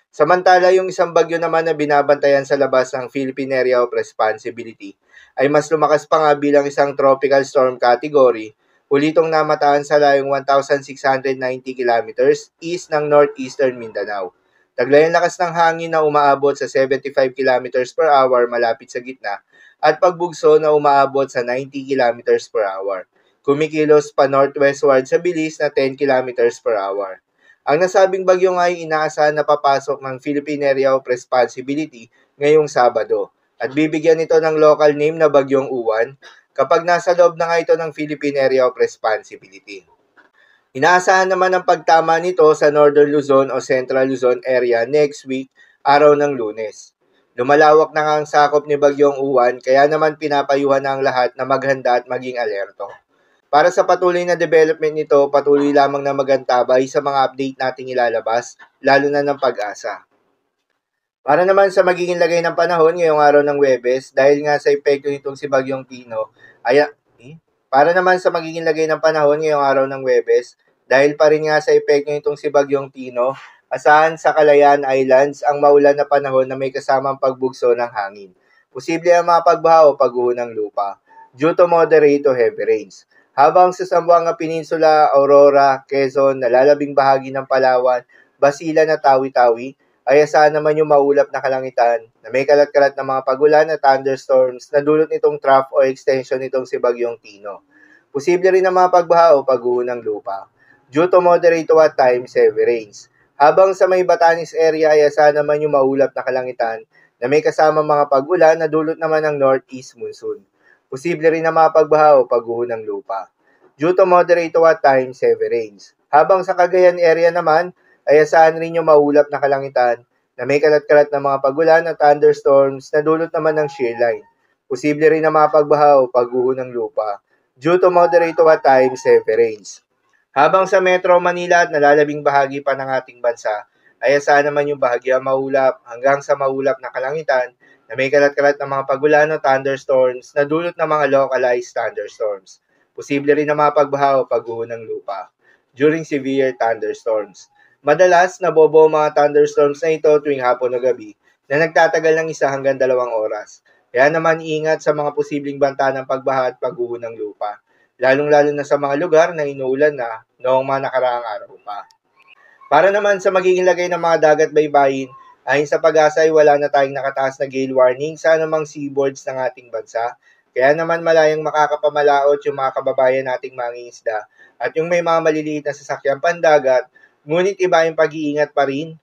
Samantala, yung isang bagyo naman na binabantayan sa labas ng Philippine Area of Responsibility ay mas lumakas pa nga bilang isang tropical storm category, ulitong namataan sa layong 1,690 kilometers east ng northeastern Mindanao. Taglay ang lakas ng hangin na umaabot sa 75 kilometers per hour malapit sa gitna at pagbugso na umaabot sa 90 kilometers per hour. Kumikilos pa northwestward sa bilis na 10 kilometers per hour. Ang nasabing bagyo nga ay inaasahan na papasok ng Philippine Area of Responsibility ngayong Sabado at bibigyan ito ng local name na Bagyong Uwan kapag nasa loob na nga ito ng Philippine Area of Responsibility. Inaasahan naman ang pagtama nito sa Northern Luzon o Central Luzon area next week, araw ng Lunes. Lumalawak na nga ang sakop ni Bagyong Uwan kaya naman pinapayuhan na ang lahat na maghanda at maging alerto. Para sa patuloy na development nito, patuloy lamang na magantabay sa mga update nating ilalabas, lalo na ng Pag-asa. Para naman sa magiging lagay ng panahon ngayong araw ng Huwebes, dahil nga sa epekto nitong si Bagyong Pino, para naman sa magiging lagay ng panahon ngayong araw ng Huwebes, dahil pa rin nga sa epekto nitong si Bagyong Tino, asahan sa Calayan Islands ang maulan na panahon na may kasamang pagbugso ng hangin. Posible ang mga pagbaha o pagguho ng lupa due to moderate to heavy rains. Habang sa Zamboanga Peninsula, Aurora, Quezon, nalalabing bahagi ng Palawan, Basilan at Tawi-Tawi, ay asahan naman yung maulap na kalangitan na may kalat-kalat na mga pagulan at thunderstorms na dulot nitong trough o extension nitong si Bagyong Tino. Posible rin ang mga pagbaha o pagguho ng lupa due to moderate to at times heavy rains. Habang sa may Batanes area ay asahan naman yung maulap na kalangitan na may kasama mga pag-ulan na dulot naman ng northeast monsoon. Posible rin ang mga pagbaha o pagguho ng lupa due to moderate to at times heavy rains. Habang sa Cagayan area naman ay asahan rin yung maulap na kalangitan na may kalat-kalat na mga pagulan at thunderstorms na dulot naman ng shear line. Posible rin ang mga pagbaha o pagguho ng lupa due to moderate to at times heavy rains. Habang sa Metro Manila at nalalabing bahagi pa ng ating bansa, ay asahan naman yung bahagyang maulap hanggang sa maulap na kalangitan na may kalat-kalat na mga pagulan o thunderstorms na dulot ng mga localized thunderstorms. Posible rin ang mga pagbaha o pagguho ng lupa during severe thunderstorms. Madalas, nabobo ang mga thunderstorms na ito tuwing hapon o gabi na nagtatagal ng 1 hanggang 2 oras. Kaya naman ingat sa mga posibleng banta ng pagbaha at pagguho ng lupa, lalong-lalo na sa mga lugar na inuulan na noong mga nakaraang araw pa. Para naman sa magiging lagay ng mga dagat baybayin, ayon sa Pag-asa ay wala na tayong nakataas na gale warning sa anumang seaboards ng ating bansa. Kaya naman malayang makakapamalaot yung mga kababayan nating mangingisda at yung may mga maliliit na sasakyang pandagat, ngunit iba yung pag-iingat pa rin